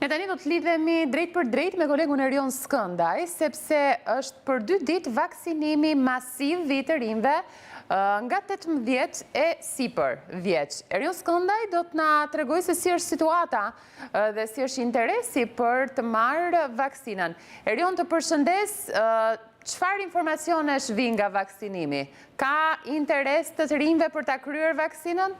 Ne tani do të lidhemi drejt për drejt me kolegun Erion Skëndaj, sepse është për 2 ditë vaksinimi masiv i të rinjve nga 18 e sipër vjeç. Erion Skëndaj do të na tregojë se si është situata dhe si është interesi për të marrë vaksinën. Erion, të përshëndes, çfarë informacionesh vijnë nga vaksinimi? Ka interes të rinjve për ta kryer vaksinën?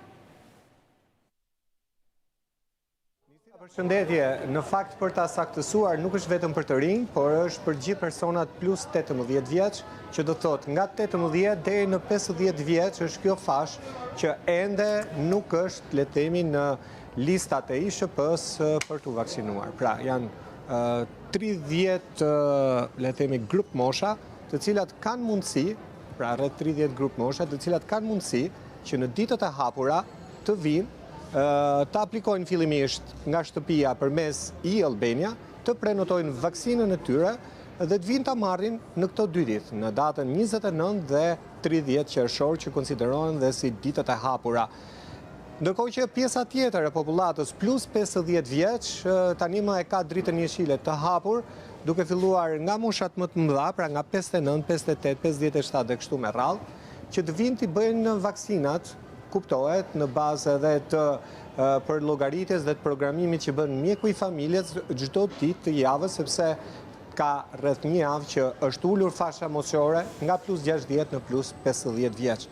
Përshëndetje, në fakt për ta saktësuar nuk është vetëm për të rinj, por është për gjithë personat plus 18 vjeç, që do thotë nga 18 deri në 50 vjeç është kjo fash që ende nuk është, le të themi, në listat e ISHP-s për të vaksinuar. Pra, janë 30, le të themi, grup mosha, të cilat kanë mundësi, pra rreth 30 grup mosha, të cilat kanë mundësi që në ditët e hapura të vinë të aplikojnë fillimisht nga shtëpia përmes e-Albania, të prenotojnë vaksinën e tyre dhe të vinë ta marrin në këto 2 ditë, në datën 29 dhe 30 qershor që konsiderohen dhe si ditët e hapura. Ndërkohë që pjesa tjetër e popullatës plus 50 vjeç tani më e ka dritën jeshile të hapur, duke filluar nga moshat më të mëdha, pra nga 59, 58, 57 dhe kështu me radhë, që të vinë të bëjnë vaksinat, kuptohet në bazë edhe të për llogaritjes dhe të programimit që bën mjeku i familjes çdo ditë të javës, sepse ka rreth një javë që është ulur fasha moshore nga plus 60 në plus 50 vjeç.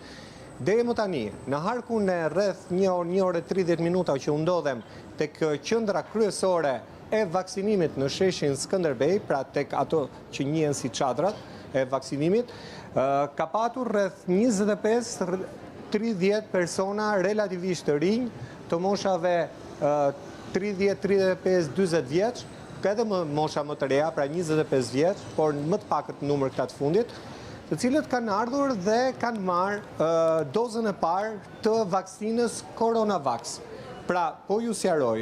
Deri më tani, në harkun e rreth 1 orë 30 minuta që u ndodhem tek qendra kryesore e vaksinimit në sheshin Skënderbej, pra tek ato që njihen si çadrat e vaksinimit, ka patur rreth 25-30 persona relativisht të rinj, të moshave 30, 35, 40 vjeç, ka edhe mosha më të reja, pra 25 vjeç, por më të pakët numër këta të fundit, të cilët kanë ardhur dhe kanë marrë dozën e parë të vaksinës Coronavax. Pra, po ju sjaroj,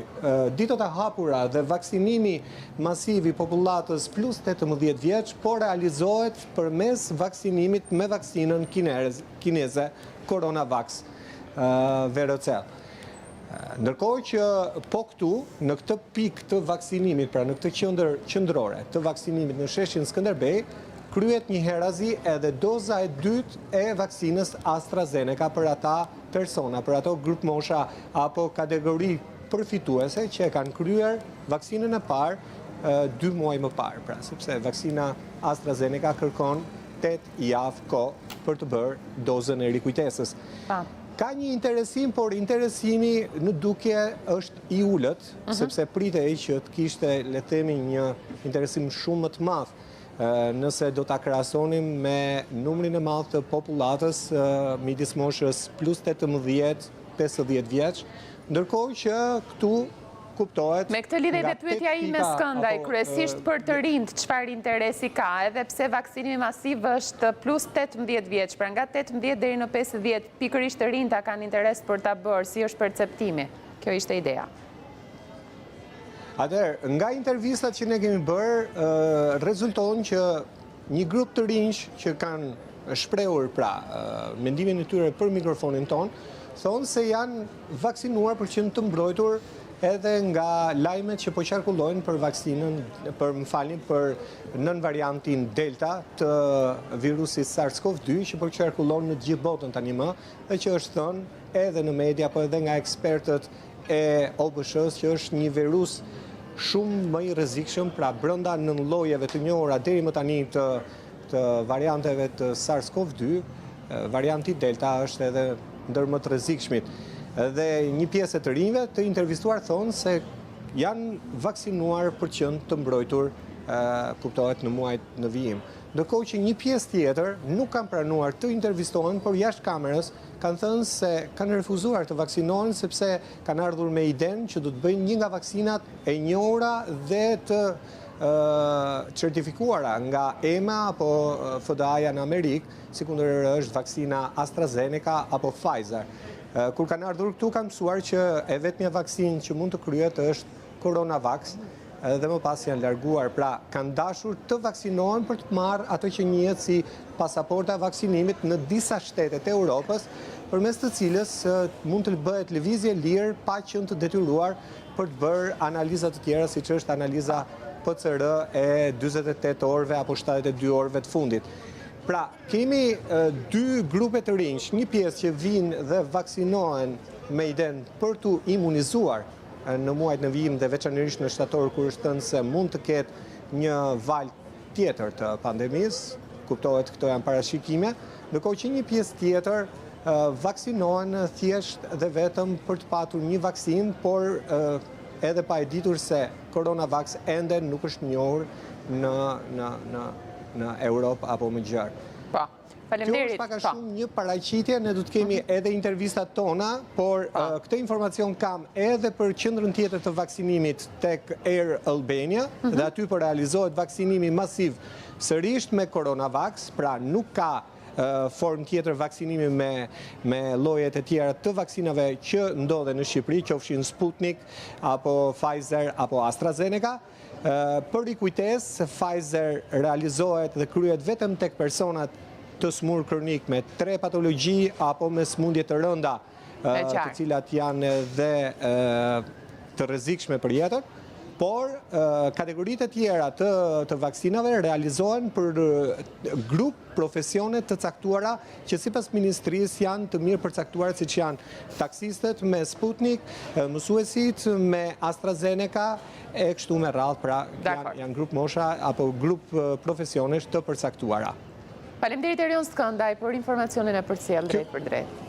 ditët e hapura dhe vaksinimi masiv i popullatës plus 18 vjeç, po realizohet përmes vaksinimit me vaksinën kineze Coronavax Verocell. Ndërkohë që po këtu, në këtë pikë të vaksinimit, pra në këtë qendër qendrore të vaksinimit në sheshin Skënderbej, kryet një herazi edhe doza e dytë e vaksinës AstraZeneca për ata persona, për ato grup mosha apo kategori përfituese që e kanë kryer vaksinën e parë 2 muaj më parë, pra sepse vaksina AstraZeneca kërkon 8 javë kohë për të bërë dozën e rikujtesës. Ka një interesim, por interesimi në dukje është i ulët, sepse pritej që të kishte, le të themi, një interesim shumë më të madh nëse do ta krahasonim me numrin e madh të popullatës midis moshës plus 18, 50 vjeç, ndërkohë që këtu kuptohet. Me këtë lidhje dhe pyetja ime Skëndaj, kryesisht për të rinjt, çfarë interesi ka, edhe pse vaksinimi masiv është plus 18 vjeç, pra nga 18 deri në 50, pikërisht të rinjta kanë interes për ta bërë, si është perceptimi? Kjo ishte ideja. Atëherë, nga intervistat që ne kemi bërë, rezulton që një grup të rinj që kanë shprehur pra mendimin e tyre për mikrofonin ton, thonë se janë vaksinuar për që të mbrojtur edhe nga lajmet që po qarkullojnë për vaksinën, për nën variantin Delta të virusit SARS-CoV-2 që po qarkullon në gjithë botën tani më, dhe që është thënë edhe në media, po edhe nga ekspertët e OBSH-s që është një virus shumë më i rrezikshëm, pra brenda 9 llojeve të njohura deri më tani të varianteve të SARS-CoV-2, varianti Delta është edhe ndër më të rrezikshmit. Dhe një pjesë të rinjve të intervistuar thonë se janë vaksinuar për qenë të mbrojtur, kuptohet, në muajt në vijim. Ndërkohë që një pjesë tjetër nuk kanë pranuar të intervistohen, por jashtë kamerës kanë thënë se kanë refuzuar të vaksinohen sepse kanë ardhur me idenë që do të bëjnë një nga vaksinat e njohura dhe të certifikuara nga EMA apo FDA në Amerikë, sikundër është vaksina AstraZeneca apo Pfizer. Kur kanë ardhur këtu kanë mësuar që e vetmja vaksinë që mund të kryet është Coronavax, dhe më pas janë larguar, pra kanë dashur të vaksinohen për të marrë ato që njihet si pasaporta vaksinimit në disa shtetet e Europës, përmes të cilës mund të bëhet lëvizje lirë pa qenë të detyruar për të bërë analizat të tjera, siç është analiza PCR e 48 orëve apo 72 orëve të fundit. Pra, kemi dy grupe të rinj, një pjesë që vinë dhe vaksinohen me idenë për të imunizuar në muajt në vijim dhe veçanërisht në shtator, kur është thënë se mund të ketë një val tjetër të pandemisë, kuptohet këto janë parashikime, ndërkohë që një pjesë tjetër vaksinohen thjesht dhe vetëm për të patur një vaksinë, por edhe pa e ditur se Coronavax ende nuk është njohur në Europë apo më gjerë. Po, faleminderit. Kjo është paka shumë një paraqitje, ne do të kemi edhe intervistat tona, por këtë informacion kam edhe për qendrën tjetër të vaksinimit tek Air Albania, dhe aty po realizohet vaksinimi masiv sërish me Coronavax, pra nuk ka form tjetër vaksinimi me llojet e tjera të vaksinave që ndodhen në Shqipëri, qofshin Sputnik, apo Pfizer, apo AstraZeneca. Për rikujtesë, Pfizer realizohet dhe kryet vetëm tek personat të smur kronik me 3 patologji apo me smundje të rënda, të cilat janë dhe të rrezikshme për jetën, por kategoritë e tjera të vaksinave realizohen për grup profesione të caktuara që sipas ministrisë janë të mirë përcaktuara, siç janë taksistët me Sputnik, mësuesit me AstraZeneca e kështu me radhë, pra janë grup mosha apo grup profesionesh të përcaktuara. Faleminderit Skëndaj për informacionin e përcjell drejt për drejt.